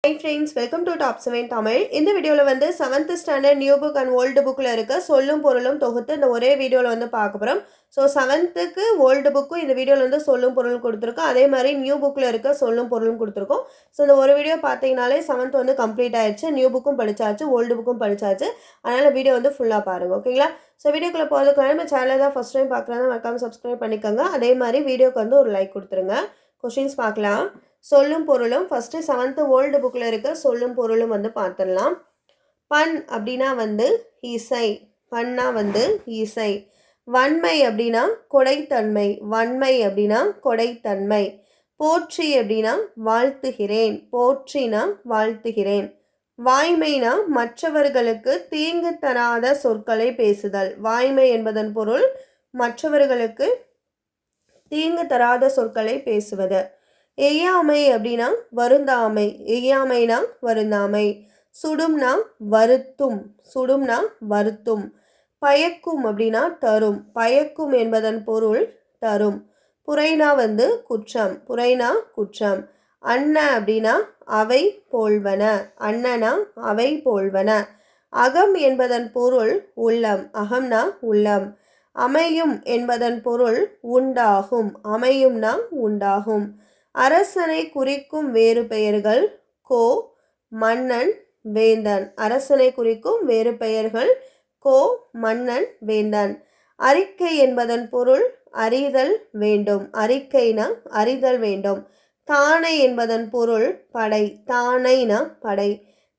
Hi friends, welcome to Top 7 Tamil. இந்த வீடியோவில் வந்து 7th standard new book and old புக்கில் இருக்க சொல்லும் பொருளும் தொகுத்து இந்த ஒரே வீடியோவில் வந்து பார்க்க போகிறோம். ஸோ 7th ஓல்டு புக்கும் இந்த வீடியோவில் வந்து சொல்லும் பொருளும் கொடுத்துருக்கோம். அதே மாதிரி நியூ புக்கில் இருக்க சொல்லும் பொருளும் கொடுத்துருக்கோம். ஸோ இந்த ஒரு வீடியோ பார்த்தீங்கனாலே 7th வந்து கம்ப்ளீட் ஆயிடுச்சு. நியூ புக்கும் படித்தாச்சு, ஓல்டு புக்கும் படித்தாச்சு. அதனால் வீடியோ வந்து ஃபுல்லாக பாருங்கள், ஓகேங்களா? ஸோ வீடியோக்குள்ளே போகிறதுக்கு நம்ம சேனலை தான் ஃபஸ்ட் டைம் பார்க்குறதா மறக்காமல் சப்ஸ்கிரைப் பண்ணிக்கோங்க. அதே மாதிரி வீடியோக்கு வந்து ஒரு லைக் கொடுத்துருங்க. கொஷின்ஸ் பார்க்கலாம். சொல்லும் பொருளும் ஃபஸ்ட்டு 7th ஓல்டு புக்கில் இருக்க சொல்லும் பொருளும் வந்து பார்த்துடலாம். பண் அப்படின்னா வந்து இசை, பண்ணா வந்து இசை. வன்மை அப்படின்னா கொடைத்தன்மை, வன்மை அப்படின்னா கொடைத்தன்மை. போற்றி அப்படின்னா வாழ்த்துகிறேன், போற்றினா வாழ்த்துகிறேன். வாய்மைனா மற்றவர்களுக்கு தீங்கு தராத சொற்களை பேசுதல். வாய்மை என்பதன் பொருள் மற்றவர்களுக்கு தீங்கு தராத சொற்களை பேசுவது. எய்யாமை அப்படின்னா வருந்தாமை, எய்யாமைனா வருந்தாமை. சுடும்னா வருத்தும், சுடும்னா வருத்தும். பயக்கும் அப்படின்னா தரும், பயக்கும் என்பதன் பொருள் தரும். புரைனா வந்து குற்றம், புரைனா குற்றம். அன்ன அப்படின்னா அவை போல்வன, அன்னனா அவை போல்வன. அகம் என்பதன் பொருள் உள்ளம், அகம்னா உள்ளம். அமையும் என்பதன் பொருள் உண்டாகும், அமையும்னா உண்டாகும். அரசனை குறிக்கும் வேறு பெயர்கள் கோ, மன்னன், வேந்தன். அரசனை குறிக்கும் வேறு பெயர்கள் கோ, மன்னன், வேந்தன். அறிக்கை என்பதன் பொருள் அறிதல் வேண்டும், அறிக்கைனா அறிதல் வேண்டும். தானை என்பதன் பொருள் படை, தானைனா படை.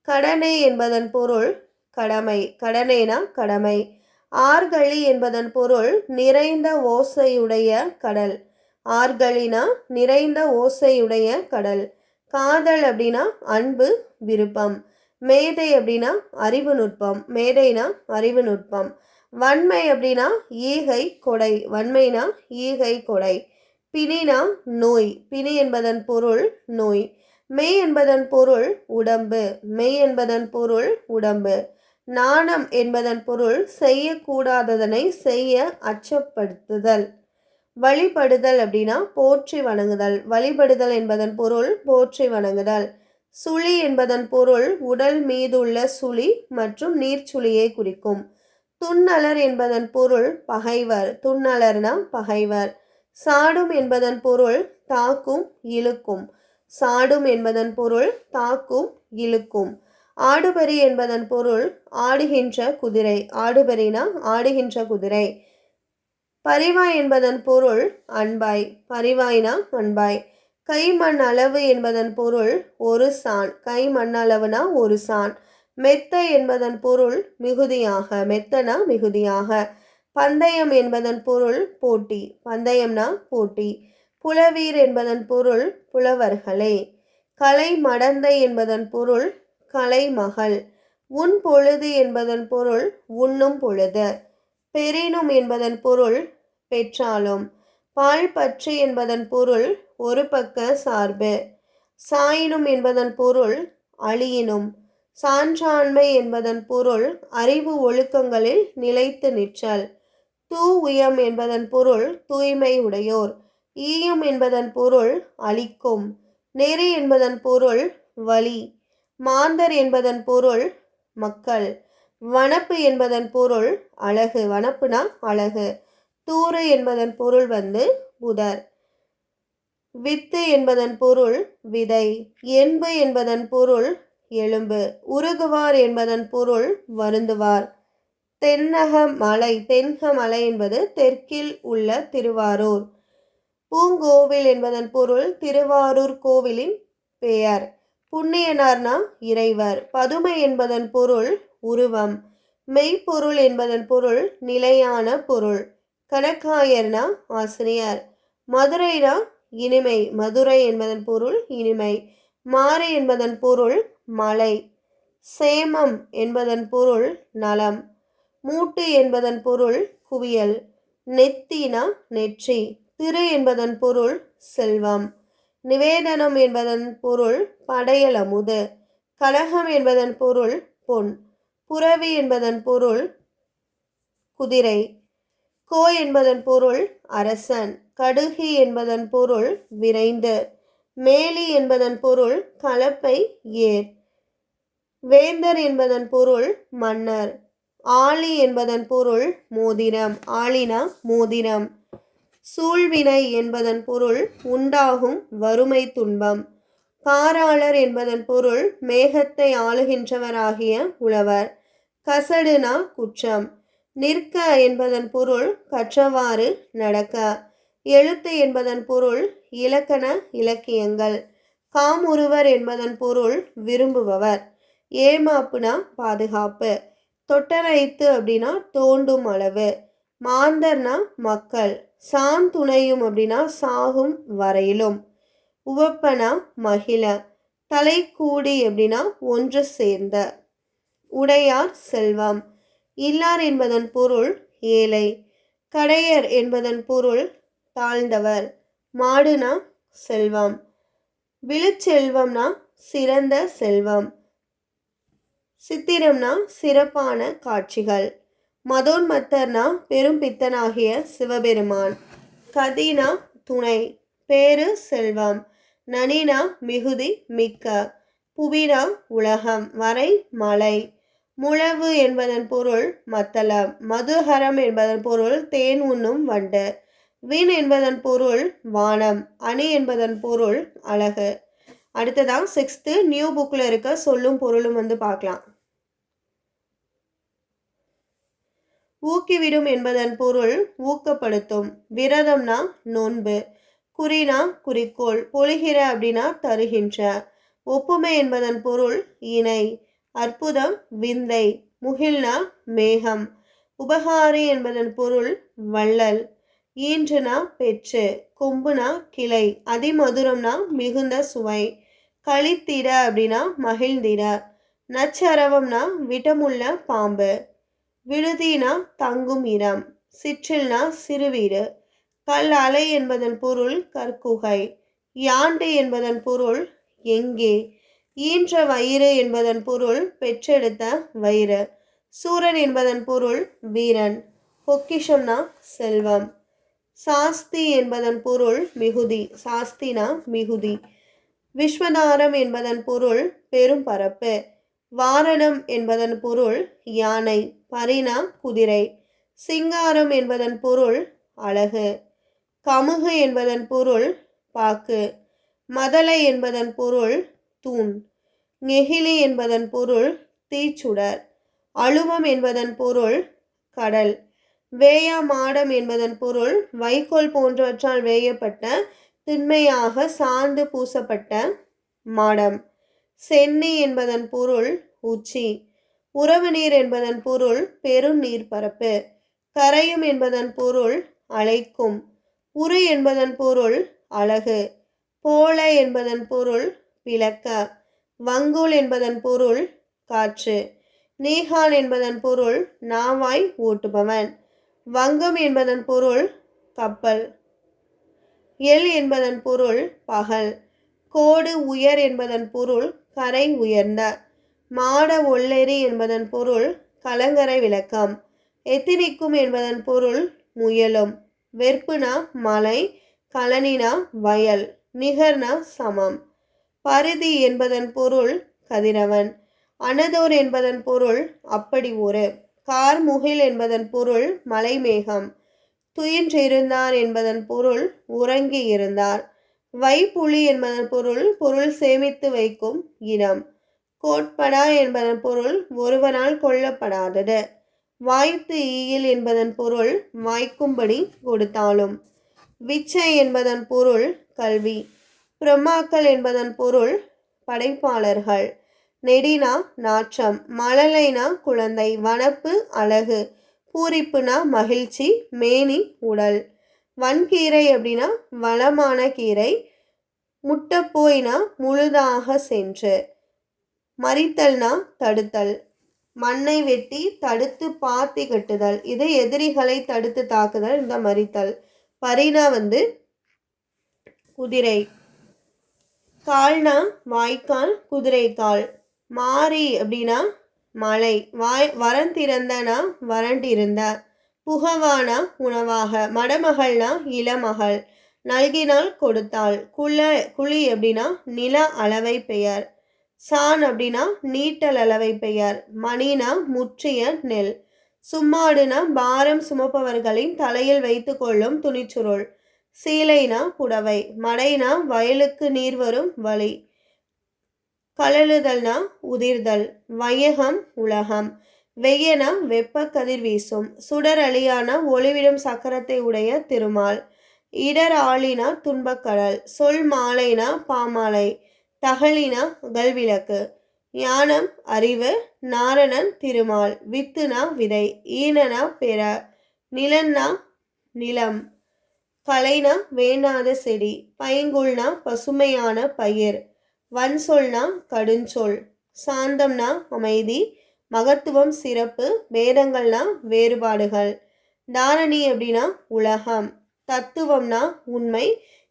கடனை என்பதன் பொருள் கடமை, கடனைனா கடமை. ஆர்கழி என்பதன் பொருள் நிறைந்த ஓசையுடைய கடல், ஆர்கழினா நிறைந்த ஓசையுடைய கடல். காதல் அப்படின்னா அன்பு, விருப்பம். மேதை அப்படின்னா அறிவு நுட்பம், மேதைனா அறிவு நுட்பம். வன்மை அப்படின்னா ஈகை கொடை, வன்மைனா ஈகை கொடை. பிணினா நோய், பிணி என்பதன் பொருள் நோய். மெய் என்பதன் பொருள் உடம்பு, மெய் என்பதன் பொருள் உடம்பு. நாணம் என்பதன் பொருள் செய்யக்கூடாததனை செய்ய அச்சப்படுத்துதல். வழிபடுதல் அப்படின்னா போற்றி வணங்குதல், வழிபடுதல் என்பதன் பொருள் போற்றி வணங்குதல். சுழி என்பதன் பொருள் உடல் மீதுள்ள சுழி மற்றும் நீர்ச்சுழியை குறிக்கும். துன்னலர் என்பதன் பொருள் பகைவர், துன்னலர்னா பகைவர். சாடும் என்பதன் பொருள் தாக்கும், இழுக்கும், சாடும் என்பதன் பொருள் தாக்கும், இழுக்கும். ஆடுபரி என்பதன் பொருள் ஆடுகின்ற குதிரை, ஆடுபரினா ஆடுகின்ற குதிரை. பரிவாய் என்பதன் பொருள் அன்பாய், பரிவாய்னா அன்பாய். கை மண் அளவு என்பதன் பொருள் ஒரு சான், கை மண் அளவுனா ஒரு சான். மெத்த என்பதன் பொருள் மிகுதியாக, மெத்தனா மிகுதியாக. பந்தயம் என்பதன் பொருள் போட்டி, பந்தயம்னா போட்டி. புலவீர் என்பதன் பொருள் புலவர்களே. கலை மடந்தை என்பதன் பொருள் கலைமகள். உன் பொழுது என்பதன் பொருள் உண்ணும் பொழுது. பெரினும் என்பதன் பொருள் பெற்றாலும். பால் பற்று என்பதன் பொருள் ஒரு பக்க சார்பு. சாயினும் என்பதன் பொருள் அழியினும். சான்றாண்மை என்பதன் பொருள் அறிவு ஒழுக்கங்களில் நிலைத்து நிற்றல். உயம் என்பதன் பொருள் தூய்மை உடையோர். ஈயும் என்பதன் பொருள் அழிக்கும். நெறி என்பதன் பொருள் வழி. மாந்தர் என்பதன் பொருள் மக்கள். வனப்பு என்பதன் பொருள் அழகு, வனப்புனா அழகு. தூறு என்பதன் பொருள் வந்து புதர். வித்து என்பதன் பொருள் விதை. என்பு என்பதன் பொருள் எலும்பு. உருகுவார் என்பதன் பொருள் வருந்துவார். தென்னக மலை, தென்க மலை என்பது தெற்கில் உள்ள திருவாரூர். பூங்கோவில் என்பதன் பொருள் திருவாரூர் கோவிலின் பெயர். புண்ணியனார்னா இறைவர். பதுமை என்பதன் பொருள் உருவம். மெய்ப்பொருள் என்பதன் பொருள் நிலையான பொருள். கணக்காயர்னா ஆசிரியர். மதுரைனா இனிமை, மதுரை என்பதன் பொருள் இனிமை. மாறு என்பதன் பொருள் மலை. சேமம் என்பதன் பொருள் நலம். மூட்டு என்பதன் பொருள் குவியல். நெத்தினா நெற்றி. திரு என்பதன் பொருள் செல்வம். நிவேதனம் என்பதன் பொருள் படையலமுது. கலகம் என்பதன் பொருள் பொன். புரவி என்பதன் பொருள் குதிரை. கோ என்பதன் பொருள் அரசன். கடுகி என்பதன் பொருள் விரைந்து. மேலி என்பதன் பொருள் கலப்பை ஏர். வேந்தர் என்பதன் பொருள் மன்னர். ஆழி என்பதன் பொருள் மோதிரம். ஆழினா மோதிரம். சூழ்வினை என்பதன் பொருள் உண்டாகும் வறுமை துன்பம். காராளர் என்பதன் பொருள் மேகத்தை ஆளுகின்றவராகிய உழவர். கசடுனா குற்றம். நிற்க என்பதன் பொருள் கற்றவாறு நடக்க. எழுத்து என்பதன் பொருள் இலக்கண இலக்கியங்கள். காமுறுவர் என்பதன் பொருள் விரும்புபவர். ஏமாப்புனா பாதுகாப்பு. தொட்டரைத்து அப்படின்னா தோண்டும் அளவு. மாந்தர்னா மக்கள். சாந்துணையும் அப்படின்னா சாகும் வரையிலும். உவப்பனா மகிழ. தலைக்கூடி அப்படின்னா ஒன்று சேர்ந்த. உடையார் செல்வம். இல்லார் என்பதன் பொருள் ஏழை. கடையர் என்பதன் பொருள் தாழ்ந்தவர். மாடுனா செல்வம். விழுச்செல்வம்னா சிறந்த செல்வம். சித்திரம்னா சிறப்பான காட்சிகள். மதோன்மத்தர்னா பெரும் பித்தனாகிய சிவபெருமான். கதினா துணை. பேரு செல்வம். நனினா மிகுதி மிக்க. புவினா உலகம். வரை மலை. முழவு என்பதன் பொருள் மத்தளம். மதுஹரம் என்பதன் பொருள் தேன் உண்ணும் வண்டு. விண் என்பதன் பொருள் வானம். அணி என்பதன் பொருள் அழகு. அடுத்ததான் 6th நியூ புக்கில் இருக்க சொல்லும் பொருளும் பார்க்கலாம். ஊக்கிவிடும் என்பதன் பொருள் ஊக்கப்படுத்தும். விரதம்னா நோன்பு. குறினா குறிக்கோள். பொழிகிற அப்படின்னா தருகின்ற. ஒப்புமை என்பதன் பொருள் இணை. அற்புதம் விந்தை. முகில்னா மேகம். உபகாரி என்பதன் பொருள் வள்ளல். ஈன்றுனா பெற்று. கொம்புனா கிளை. அதிமதுரம்னா மிகுந்த சுவை. களித்திட அப்படின்னா மகிழ்ந்திட. நச்சரவம்னா விட்டமுள்ள பாம்பு. விடுதினா தங்கும் இடம். சிற்றில்னா சிறுவீடு. கல் அலை என்பதன் பொருள் கற்குகை. யாண்டு என்பதன் பொருள் எங்கே. ஈன்ற வயிறு என்பதன் பொருள் பெற்றெடுத்த வயிறு. சூரன் என்பதன் பொருள் வீரன். பொக்கிஷம்னா செல்வம். சாஸ்தி என்பதன் பொருள் மிகுதி. சாஸ்தினா மிகுதி. விஸ்வதாரம் என்பதன் பொருள் பெரும் பரப்பு. வாரணம் என்பதன் பொருள் யானை. பரினா குதிரை. சிங்காரம் என்பதன் பொருள் அழகு. கமுகு என்பதன் பொருள் பாக்கு. மதலை என்பதன் பொருள் தூண். நெகிழி என்பதன் பொருள் தீச்சுடர். அழுவம் என்பதன் பொருள் கடல். வேயா மாடம் என்பதன் பொருள் வைக்கோல் போன்றவற்றால் வேயப்பட்ட திண்மையாக சாந்து பூசப்பட்ட மாடம். சென்னி என்பதன் பொருள் உச்சி. உறவு நீர் என்பதன் பொருள் பெரும் நீர்ப்பரப்பு. கரையும் என்பதன் பொருள் அழைக்கும். உரு என்பதன் பொருள் அழகு. போல என்பதன் பொருள் விளக்க. வங்கூல் என்பதன் பொருள் காற்று. நீகான் என்பதன் பொருள் நாவாய் ஓட்டுபவன். வங்கம் என்பதன் பொருள் கப்பல். எல் என்பதன் பொருள் பகல். கோடு உயர் என்பதன் பொருள் கரை உயர்ந்த. மாட ஒள்ளெறி என்பதன் பொருள் கலங்கரை விளக்கம். எத்தினிக்கும் என்பதன் பொருள் முயலும். வெற்புனா மலை. கலனினா வயல். நிகர்னா சமம். பரிதி என்பதன் பொருள் கதிரவன். அனதோர் என்பதன் பொருள் அப்படி ஒரு. கார்முகில் என்பதன் பொருள் மலைமேகம். துயின்றிருந்தார் என்பதன் பொருள் உறங்கி இருந்தார். வைப்புலி என்பதன் பொருள் பொருள் சேமித்து வைக்கும் இடம். கோட்படா என்பதன் பொருள் ஒருவனால் கொள்ளப்படாதது. வாய்த்து ஈயில் என்பதன் பொருள் வாய்க்கும்படி கொடுத்தாலும். விச்சை என்பதன் பொருள் கல்வி. பிரம்மாக்கள் என்பதன் பொருள் படைப்பாளர்கள். நெடினா நாற்றம். மழலைனா குழந்தை. வனப்பு அழகு. பூரிப்புனா மகிழ்ச்சி. மேனி உடல். வன்கீரை அப்படின்னா வளமான கீரை. முட்டப்போய்னா முழுதாக சென்று. மறித்தல்னா தடுத்தல். மண்ணை வெட்டி தடுத்து பாத்தி கட்டுதல். இது எதிரிகளை தடுத்து தாக்குதல். இந்த மறித்தல். பரினா குதிரை. கால்னா வாய்க்கால். குதிரை கால். மாறி அப்படின்னா மலை. வரந்திறந்தனா வறண்டிருந்த. புகவானா உணவாக. மடமகள்னா இளமகள். நல்கினால் கொடுத்தாள். குழி அப்படின்னா நில அளவை பெயர். சான் அப்படின்னா நீட்டல் அளவை பெயர். மணினா முற்றிய நெல். சும்மாடுனா பாரம் சுமப்பவர்களின் தலையில் வைத்து கொள்ளும் துணிச்சுருள். சீலைனா புடவை. மடைனா வயலுக்கு நீர் வரும் வழி. கழலுதல்னா உதிர்தல். வையகம் உலகம். வெய்யனா வெப்ப கதிர் வீசும். சுடர் அழியானா ஒளிவிடும் சக்கரத்தை உடைய திருமால். இடர் ஆளினா துன்பக்கடல். சொல் மாலைனா பாமாலை. தகழினா அகல்விளக்கு. ஞானம் அறிவு. நாரணன் திருமால். வித்துனா விதை. ஈனனா பெற. நிலன்னா நிலம். கலைனா வேண்டாத செடி. பைங்குள்னா பசுமையான பயிர். வன்சொல்னா கடுஞ்சொல். சாந்தம்னா அமைதி. மகத்துவம் சிறப்பு. வேதங்கள்னா வேறுபாடுகள். தாரணி அப்படின்னா உலகம். தத்துவம்னா உண்மை.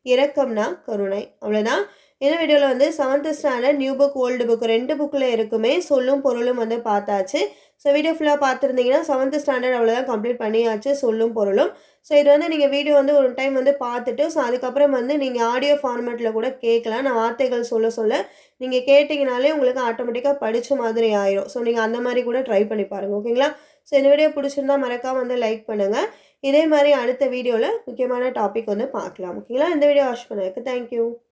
இரக்கம்னா கருணை. அவ்வளோதான். இந்த வீடியோவில் வந்து 7th standard new book old book 2 புக்கில் இருக்குமே சொல்லும் பொருளும் வந்து பார்த்தாச்சு. ஸோ வீடியோ ஃபுல்லாக பார்த்துருந்தீங்கன்னா 7th ஸ்டாண்டர்ட் அவ்வளோதான் கம்ப்ளீட் பண்ணியாச்சு சொல்லும் பொருளும். ஸோ இது வந்து நீங்கள் வீடியோ வந்து ஒரு டைம் வந்து பார்த்துட்டு ஸோ அதுக்கப்புறம் வந்து நீங்கள் ஆடியோ ஃபார்மேட்டில் கூட கேட்கலாம். நான் வார்த்தைகள் சொல்ல நீங்கள் கேட்டிங்கனாலே உங்களுக்கு ஆட்டோமேட்டிக்காக படித்த மாதிரி ஆயிரும். ஸோ நீங்கள் அந்த மாதிரி கூட ட்ரை பண்ணி பாருங்கள். ஓகேங்களா? ஸோ இந்த வீடியோ பிடிச்சிருந்தா மறக்காமல் வந்து லைக் பண்ணுங்கள். இதே மாதிரி அடுத்த வீடியோவில் முக்கியமான டாபிக் வந்து பார்க்கலாம். ஓகேங்களா? இந்த வீடியோ வாட்ச் பண்ணதுக்கு தேங்க்யூ.